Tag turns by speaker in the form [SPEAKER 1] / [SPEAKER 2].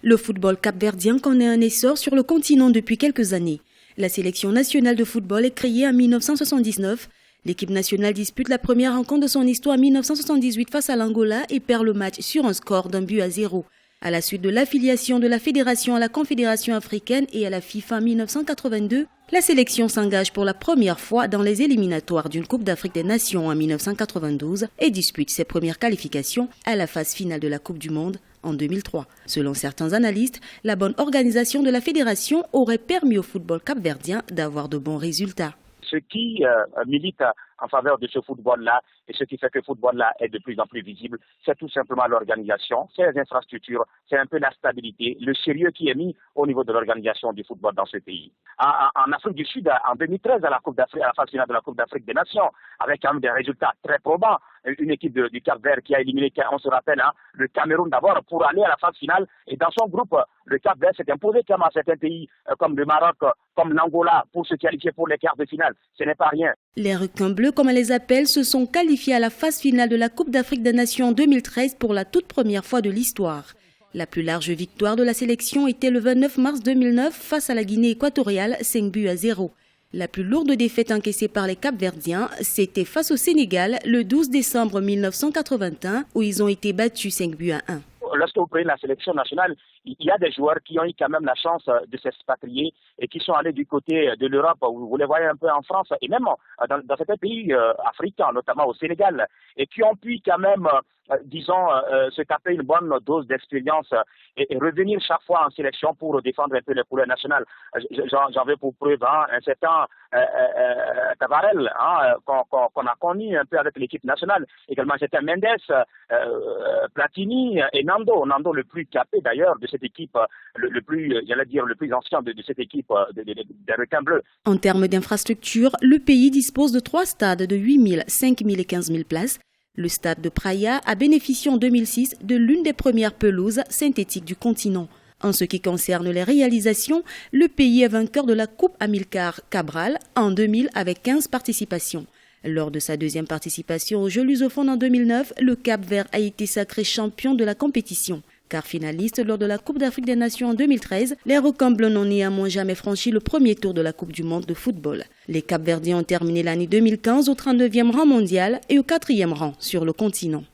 [SPEAKER 1] Le football capverdien connaît un essor sur le continent depuis quelques années. La sélection nationale de football est créée en 1979. L'équipe nationale dispute la première rencontre de son histoire en 1978 face à l'Angola et perd le match sur un score d'1-0. À la suite de l'affiliation de la fédération à la Confédération africaine et à la FIFA en 1982, la sélection s'engage pour la première fois dans les éliminatoires d'une Coupe d'Afrique des Nations en 1992 et dispute ses premières qualifications à la phase finale de la Coupe du Monde en 2003. Selon certains analystes, la bonne organisation de la fédération aurait permis au football capverdien d'avoir de bons résultats.
[SPEAKER 2] Ce qui milite en faveur de ce football-là et ce qui fait que le football-là est de plus en plus visible, c'est tout simplement l'organisation, c'est les infrastructures, c'est un peu la stabilité, le sérieux qui est mis au niveau de l'organisation du football dans ce pays. En Afrique du Sud, en 2013, à la phase finale de la Coupe d'Afrique des Nations, avec quand même des résultats très probants, une équipe du Cap-Vert qui a éliminé, on se rappelle, le Cameroun d'abord pour aller à la phase finale, et dans son groupe, le Cap-Vert s'est imposé quand même à certains pays comme le Maroc, comme l'Angola, pour se qualifier pour les quarts de finale. Ce n'est pas rien.
[SPEAKER 1] Les requins bleus, comme on les appelle, se sont qualifiés à la phase finale de la Coupe d'Afrique des Nations en 2013 pour la toute première fois de l'histoire. La plus large victoire de la sélection était le 29 mars 2009 face à la Guinée équatoriale, 5-0. La plus lourde défaite encaissée par les Capverdiens, c'était face au Sénégal le 12 décembre 1981 où ils ont été battus 5-1.
[SPEAKER 2] Lorsque vous prenez la sélection nationale, il y a des joueurs qui ont eu quand même la chance de s'expatrier et qui sont allés du côté de l'Europe. Vous les voyez un peu en France et même dans certains pays africains, notamment au Sénégal, et qui ont pu quand même, se taper une bonne dose d'expérience et revenir chaque fois en sélection pour défendre un peu les couleurs nationales. J'en veux pour preuve un certain Tavarel qu'on a connu un peu avec l'équipe nationale, également un certain Mendes, Platini et Nando le plus capé d'ailleurs de cette équipe, le plus ancien de cette équipe des requins bleus.
[SPEAKER 1] En termes d'infrastructures, le pays dispose de 3 stades de 8 000, 5 000 et 15 000 places. Le stade de Praia a bénéficié en 2006 de l'une des premières pelouses synthétiques du continent. En ce qui concerne les réalisations, le pays est vainqueur de la Coupe Amilcar Cabral en 2000 avec 15 participations. Lors de sa deuxième participation aux Jeux lusophones en 2009, le Cap-Vert a été sacré champion de la compétition. Car finaliste lors de la Coupe d'Afrique des Nations en 2013, les requins bleus n'ont néanmoins jamais franchi le premier tour de la Coupe du Monde de football. Les Capverdiens ont terminé l'année 2015 au 39e rang mondial et au 4e rang sur le continent.